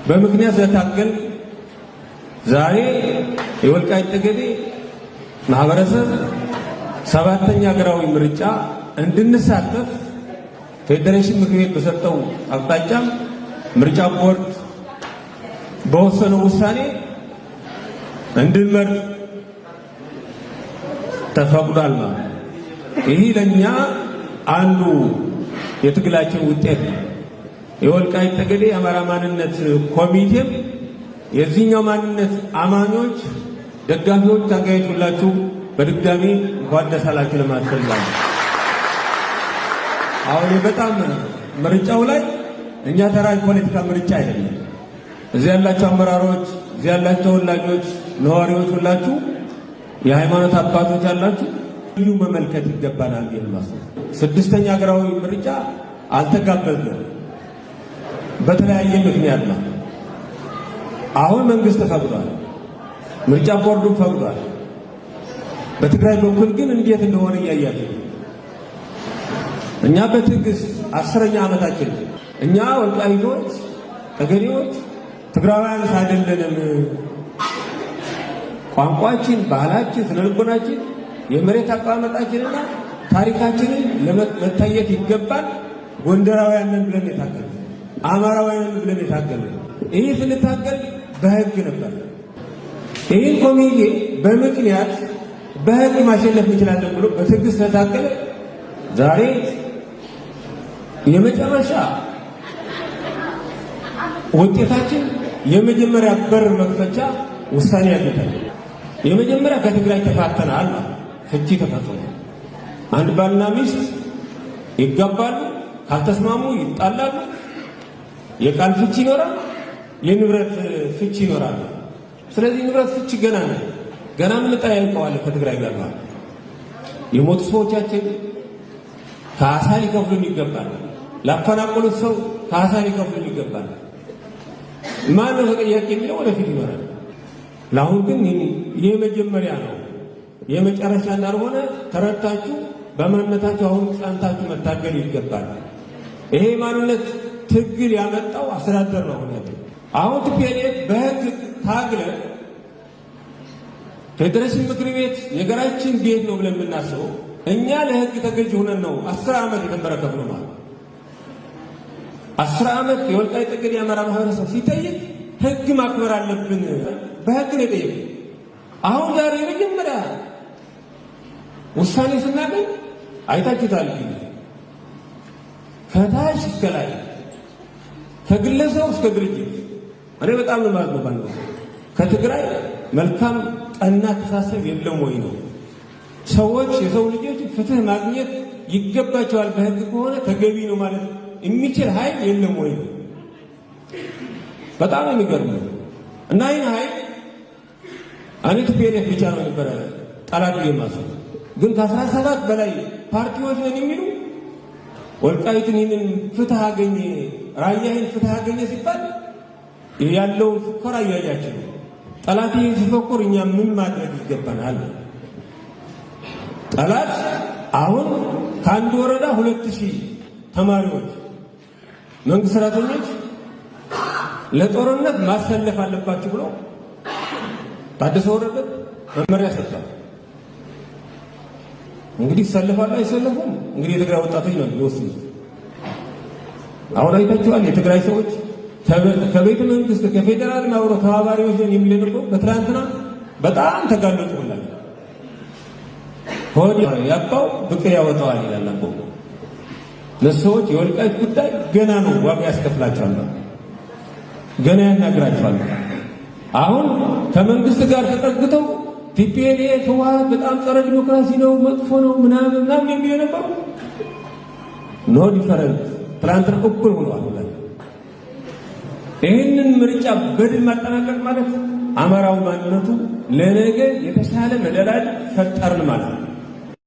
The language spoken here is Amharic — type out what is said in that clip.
በምክንያት ስለታገል ዛሬ የወልቃይት ጠገዴ ማህበረሰብ ሰባተኛ ሀገራዊ ምርጫ እንድንሳተፍ ፌዴሬሽን ምክር ቤት በሰጠው አቅጣጫ ምርጫ ቦርድ በወሰነው ውሳኔ እንድንመርጥ ተፈቅዷል ማለት ነው። ይህ ለኛ አንዱ የትግላችን ውጤት ነው። የወልቃይት ጠገዴ የአማራ ማንነት ኮሚቴም የዚህኛው ማንነት አማኞች፣ ደጋፊዎች፣ ታጋዮች ሁላችሁ በድጋሚ እንኳን ደስ አላችሁ ለማለት ፈልጋለሁ። አሁን በጣም ምርጫው ላይ እኛ ተራ ፖለቲካ ምርጫ አይደለም። እዚህ ያላችሁ አመራሮች፣ እዚህ ያላችሁ ተወላጆች፣ ነዋሪዎች ሁላችሁ የሃይማኖት አባቶች አላችሁ ልዩ መመልከት ይገባናል ማለት ነው። ስድስተኛ ሀገራዊ ምርጫ አልተጋበዝንም በተለያየ ምክንያት ነው። አሁን መንግስት ፈቅዷል፣ ምርጫ ቦርዱ ፈቅዷል። በትግራይ በኩል ግን እንዴት እንደሆነ እያያችሁ እኛ በትዕግስት 10ኛ ዓመታችን እኛ ወልቃይቶች ጠገዴዎች ትግራውያን አይደለንም። ቋንቋችን፣ ባህላችን፣ ስነልቦናችን፣ የመሬት አቀማመጣችንና ታሪካችንን ለመታየት ይገባል። ጎንደራውያንን ብለን የታገልን አማራውያንን ብለን የታገልን ይህ ስንታገል በህግ ነበር። ይህን ኮሚቴ በምክንያት በህግ ማሸነፍ እንችላለን ብሎ በትዕግስት ተታገለ። ዛሬ የመጨረሻ ውጤታችን የመጀመሪያ በር መክፈቻ ውሳኔ ያገኛል። የመጀመሪያ ከትግራይ ተፋተናል፣ ፍቺ ተፈጽሟል። አንድ ባልና ሚስት ይጋባሉ፣ ካልተስማሙ ይጣላሉ። የቃል ፍቺ ይኖራል፣ የንብረት ፍቺ ይኖራል። ስለዚህ ንብረት ፍቺ ገና ምን ጠያይቀዋለን ከትግራይ ጋር ማለት የሞቱ ሰዎቻችን ካሳ ሊከፍሉን ይገባል። ላፈናቀሉት ሰው ካሳ ሊከፍሉን ይገባል። ማን ነው ተጠያቂ የሚለው ወደፊት ይኖራል። ለአሁን ግን ይህ መጀመሪያ ነው፣ የመጨረሻ እንዳልሆነ ተረድታችሁ በማንነታችሁ አሁን ጸንታችሁ መታገል ይገባል። ይሄ ማንነት ትግል ያመጣው አስተዳደር ነው። አሁን ቲፒኤልኤፍ በህግ ታግለን ፌዴሬሽን ምክር ቤት የሀገራችን ቤት ነው ብለን የምናስበው እኛ ለህግ ተገዥ ሆነን ነው 10 ዓመት የተንበረከክነው ማለት 10 ዓመት የወልቃይት ጠገዴ የአማራ ማህበረሰብ ሲጠይቅ ህግ ማክበር አለብን በህግ ነው የጠየቀው። አሁን ዛሬ የመጀመሪያ ውሳኔ ስናገኝ አይታችሁታል። ከታች እስከ ላይ ከግለሰብ እስከ ድርጅት እኔ በጣም ነው ማለት ነው ባንዱ ከትግራይ መልካም ቀና ተሳሰብ የለም ወይ ነው። ሰዎች የሰው ልጆች ፍትህ ማግኘት ይገባቸዋል በህግ ከሆነ ተገቢ ነው ማለት የሚችል ኃይል የለም ወይ ነው። በጣም የሚገርም ነው። እና ይህን ኃይል እኔ ቲፒኤልኤፍ ብቻ ነው ነበረ ጠላት የማሰብ ግን ከ17 በላይ ፓርቲዎች ነን የሚሉ ወልቃይትን ይህንን ፍትህ አገኘ፣ ራያይን ፍትህ አገኘ ሲባል ያለውን ፉከራ እያያችሁ ነው። ጠላት ይህን ሲፈኩር እኛ ምን ማድረግ ይገባናል? ጠላት አሁን ከአንድ ወረዳ 2000 ተማሪዎች መንግስት ሰራተኞች ለጦርነት ማሰለፍ አለባችሁ ብሎ ታደሰ ወረደ መመሪያ ሰጥቷል። እንግዲህ ይሰለፋሉ አይሰለፉም እንግዲህ የትግራይ ወጣቶች ነው የሚወስኑት። አሁን አይታችኋል። የትግራይ ሰዎች ከቤተ መንግስት ከፌደራል ማውሮ ተባባሪዎች ነን የሚለንቆ በትላንትና በጣም ተጋለጡላል። ሆድ ያባው ብቅል ያወጣዋል ይላል አቆ ለሰዎች የወልቃይት ጉዳይ ገና ነው፣ ዋጋ ያስከፍላቸዋል፣ ገና ያናግራቸዋል። አሁን ከመንግስት ጋር ተጠግተው ቲፒኤልኤፍ ህወሓት በጣም ጸረ ዲሞክራሲ ነው፣ መጥፎ ነው ምናምን የሚል ነበር። ኖ ዲፈረንት ትላንት እኩል ሆነዋል። ይህንን ምርጫ በድል ማጠናቀቅ ማለት አማራው ማንነቱ ለነገ የተሻለ መደላል ፈጠርን ማለት ነው።